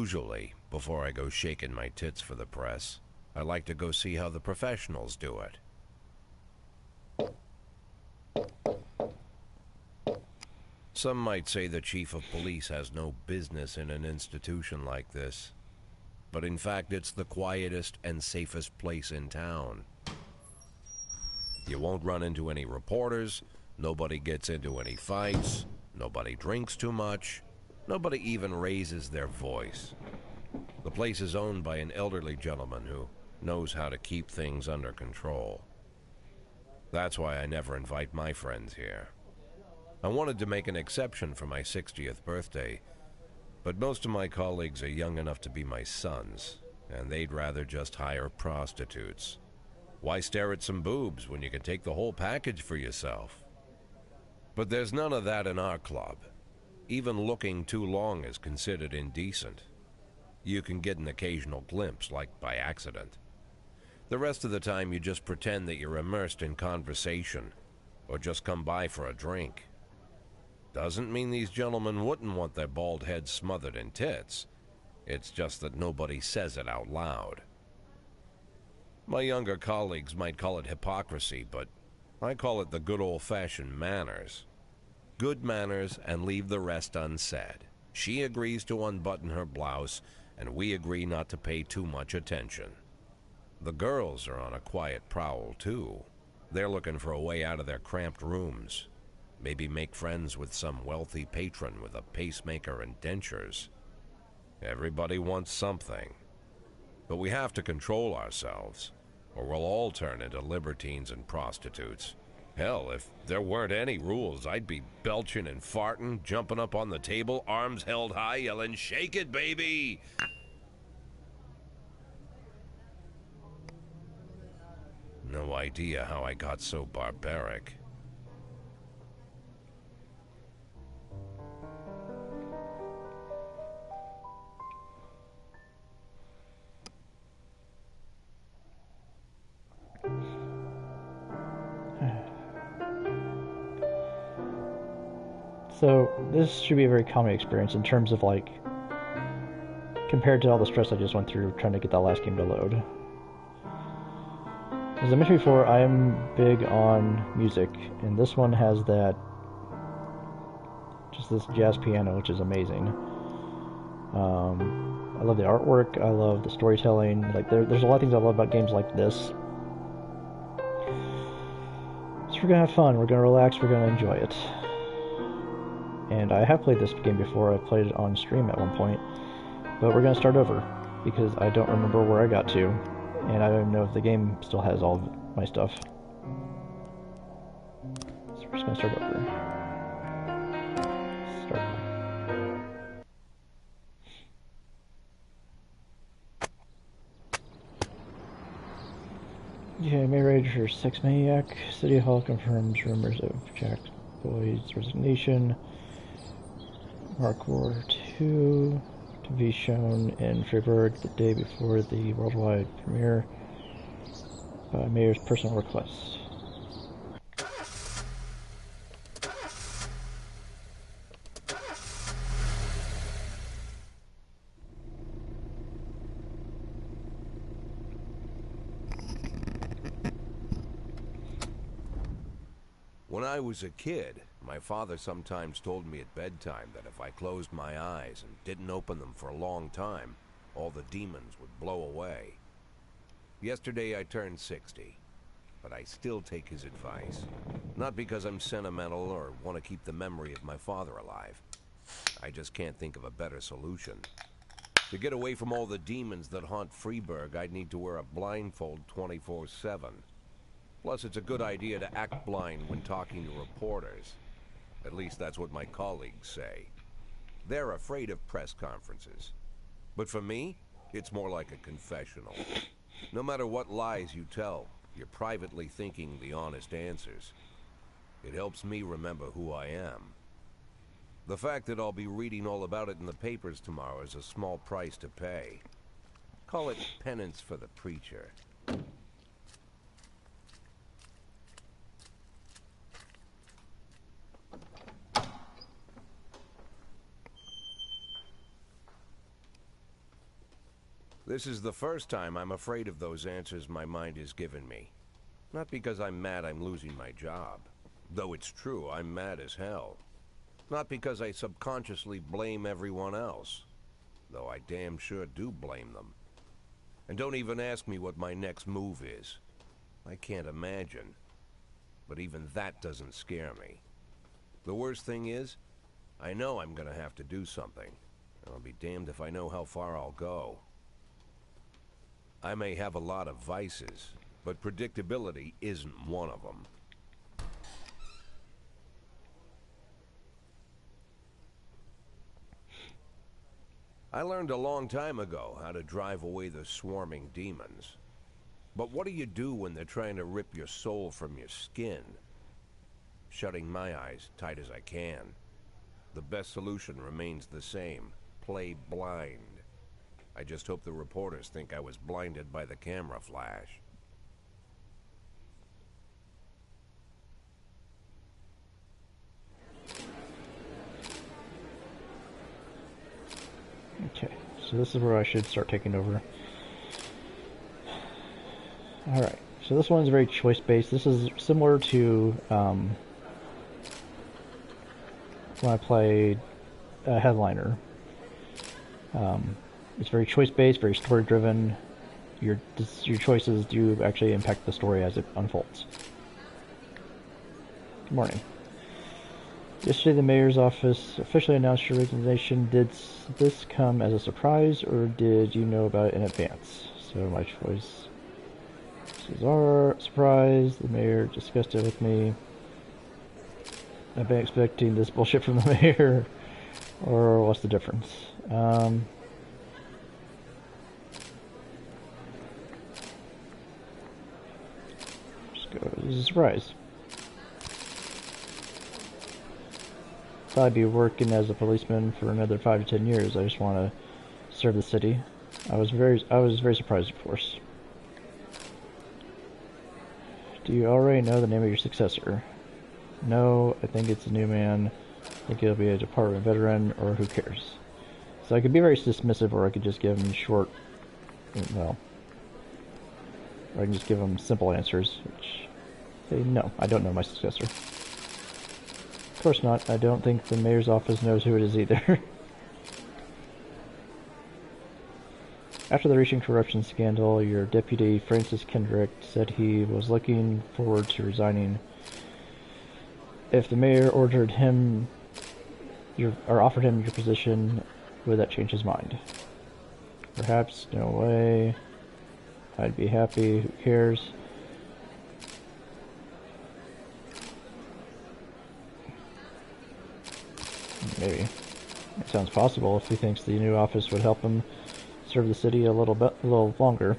Usually, before I go shaking my tits for the press, I like to go see how the professionals do it. Some might say the chief of police has no business in an institution like this, but in fact it's the quietest and safest place in town. You won't run into any reporters, nobody gets into any fights, nobody drinks too much, nobody even raises their voice. The place is owned by an elderly gentleman who knows how to keep things under control. That's why I never invite my friends here. I wanted to make an exception for my 60th birthday, but most of my colleagues are young enough to be my sons, and they'd rather just hire prostitutes. Why stare at some boobs when you can take the whole package for yourself? But there's none of that in our club. Even looking too long is considered indecent. You can get an occasional glimpse, like by accident. The rest of the time you just pretend that you're immersed in conversation, or just come by for a drink. Doesn't mean these gentlemen wouldn't want their bald heads smothered in tits. It's just that nobody says it out loud. My younger colleagues might call it hypocrisy, but I call it the good old-fashioned manners. Good manners and leave the rest unsaid. She agrees to unbutton her blouse, and we agree not to pay too much attention. The girls are on a quiet prowl, too. They're looking for a way out of their cramped rooms. Maybe make friends with some wealthy patron with a pacemaker and dentures. Everybody wants something. But we have to control ourselves, or we'll all turn into libertines and prostitutes. Hell, if there weren't any rules, I'd be belching and farting, jumping up on the table, arms held high, yelling, "Shake it, baby!" No idea how I got so barbaric. So, this should be a very calming experience in terms of, like, compared to all the stress I just went through trying to get that last game to load. As I mentioned before, I am big on music, and this one has that, just this jazz piano, which is amazing. I love the artwork, I love the storytelling, like, there's a lot of things I love about games like this. So we're gonna have fun, we're gonna relax, we're gonna enjoy it. And I have played this game before, I played it on stream at one point, but we're going to start over, because I don't remember where I got to, and I don't even know if the game still has all of my stuff. So we're just going to start over. Start. Yeah, May Ranger 6 Maniac. City Hall confirms rumors of Jack Boyd's resignation. Mark War 2 to be shown in Freiburg the day before the worldwide premiere by Mayor's personal request. When I was a kid, my father sometimes told me at bedtime that if I closed my eyes and didn't open them for a long time, all the demons would blow away. Yesterday I turned 60, but I still take his advice. Not because I'm sentimental or want to keep the memory of my father alive. I just can't think of a better solution. To get away from all the demons that haunt Freiburg, I'd need to wear a blindfold 24/7. Plus, it's a good idea to act blind when talking to reporters. At least that's what my colleagues say. They're afraid of press conferences. But for me, it's more like a confessional. No matter what lies you tell, you're privately thinking the honest answers. It helps me remember who I am. The fact that I'll be reading all about it in the papers tomorrow is a small price to pay. Call it penance for the preacher. This is the first time I'm afraid of those answers my mind has given me. Not because I'm mad I'm losing my job. Though it's true, I'm mad as hell. Not because I subconsciously blame everyone else. Though I damn sure do blame them. And don't even ask me what my next move is. I can't imagine. But even that doesn't scare me. The worst thing is, I know I'm gonna have to do something. I'll be damned if I know how far I'll go. I may have a lot of vices, but predictability isn't one of them. I learned a long time ago how to drive away the swarming demons. But what do you do when they're trying to rip your soul from your skin? Shutting my eyes tight as I can. The best solution remains the same. Play blind. I just hope the reporters think I was blinded by the camera flash. Okay, so this is where I should start taking over. Alright, so this one's very choice-based. This is similar to when I played Headliner. It's very choice-based, very story-driven. Your choices do actually impact the story as it unfolds. Good morning. Yesterday, the mayor's office officially announced your resignation. Did this come as a surprise, or did you know about it in advance? So my choice is our surprise. The mayor discussed it with me. I've been expecting this bullshit from the mayor, or what's the difference? Just go as a surprise. Thought I'd be working as a policeman for another 5 to 10 years. I just want to serve the city. I was very surprised, of course. Do you already know the name of your successor? No, I think it's a new man. I think he'll be a department veteran, or who cares? So I could be very dismissive, or I could just give him short, well, or I can just give him simple answers, which say, no, I don't know my successor. Of course not. I don't think the mayor's office knows who it is either. After the recent corruption scandal, your deputy, Francis Kendrick, said he was looking forward to resigning if the mayor ordered him or offered him your position. Would that change his mind? Perhaps. No way. I'd be happy. Who cares? Maybe. It sounds possible if he thinks the new office would help him serve the city a little longer.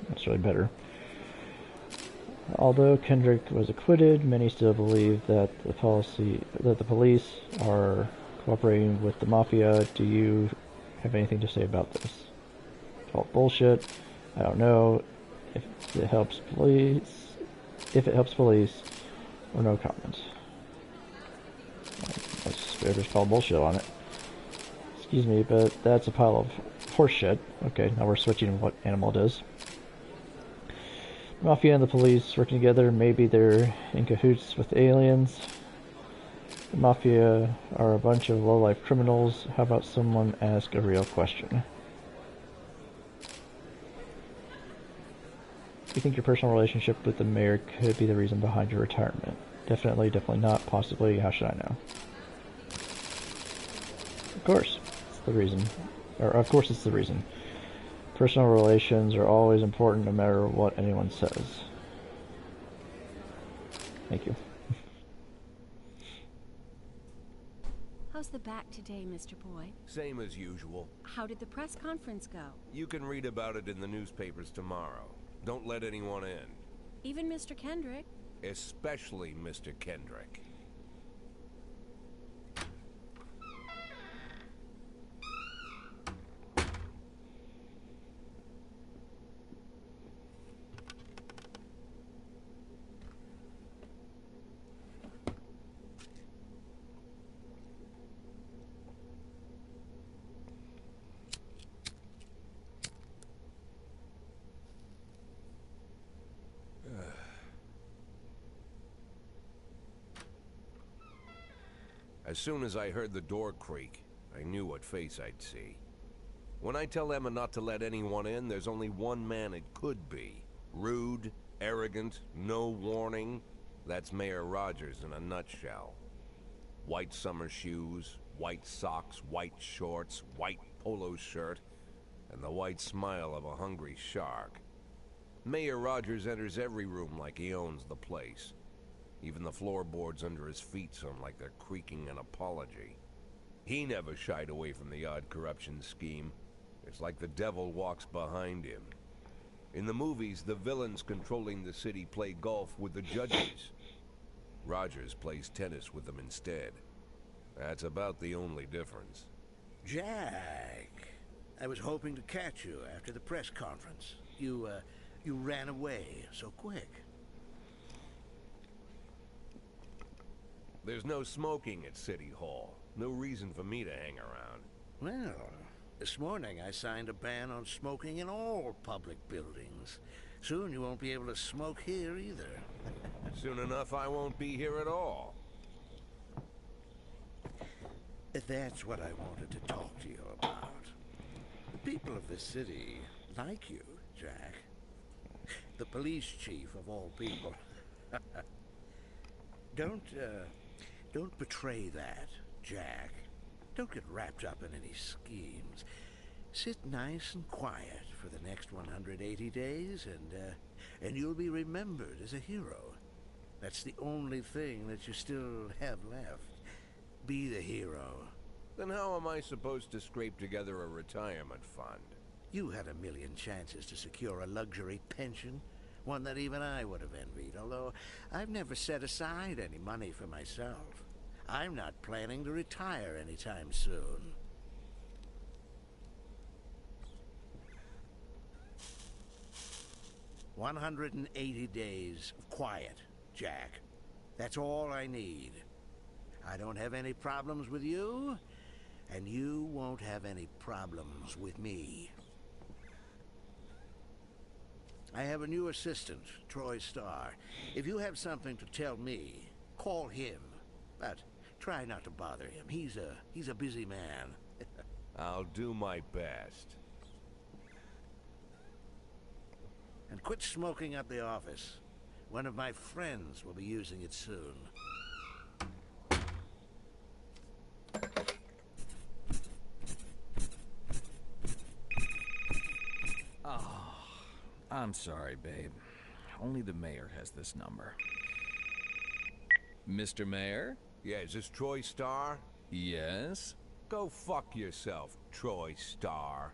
That's really better. Although Kendrick was acquitted, many still believe that the police are cooperating with the mafia. Do you have anything to say about this? It's all bullshit. I don't know if it helps police. Or no comment. Let's just call bullshit on it. Excuse me, but that's a pile of horse shit. Okay, now we're switching what animal it is. Mafia and the police working together. Maybe they're in cahoots with aliens. The Mafia are a bunch of low-life criminals. How about someone ask a real question? Do you think your personal relationship with the mayor could be the reason behind your retirement? Definitely, definitely not. Possibly. How should I know? Of course, it's the reason. Or, of course it's the reason. Personal relations are always important no matter what anyone says. Thank you. How's the back today, Mr. Boyd? Same as usual. How did the press conference go? You can read about it in the newspapers tomorrow. Don't let anyone in. Even Mr. Kendrick? Especially Mr. Kendrick. As soon as I heard the door creak, I knew what face I'd see. When I tell Emma not to let anyone in, there's only one man it could be. Rude, arrogant, no warning. That's Mayor Rogers in a nutshell. White summer shoes, white socks, white shorts, white polo shirt, and the white smile of a hungry shark. Mayor Rogers enters every room like he owns the place. Even the floorboards under his feet sound like they're creaking an apology. He never shied away from the odd corruption scheme. It's like the devil walks behind him. In the movies, the villains controlling the city play golf with the judges. Rogers plays tennis with them instead. That's about the only difference. Jack, I was hoping to catch you after the press conference. You ran away so quick. There's no smoking at City Hall. No reason for me to hang around. Well, this morning I signed a ban on smoking in all public buildings. Soon you won't be able to smoke here either. Soon enough, I won't be here at all. That's what I wanted to talk to you about. The people of this city like you, Jack. The police chief of all people. Don't betray that, Jack. Don't get wrapped up in any schemes. Sit nice and quiet for the next 180 days, and you'll be remembered as a hero. That's the only thing that you still have left. Be the hero. Then how am I supposed to scrape together a retirement fund? You had a million chances to secure a luxury pension, one that even I would have envied, although I've never set aside any money for myself. I'm not planning to retire anytime soon. "180 days of quiet, Jack. That's all I need. I don't have any problems with you, and you won't have any problems with me. I have a new assistant, Troy Starr. If you have something to tell me, call him. But try not to bother him. He's a busy man. I'll do my best. And quit smoking up the office. One of my friends will be using it soon. I'm sorry, babe. Only the mayor has this number. Mr. Mayor? Yeah, is this Troy Starr? Yes? Go fuck yourself, Troy Starr.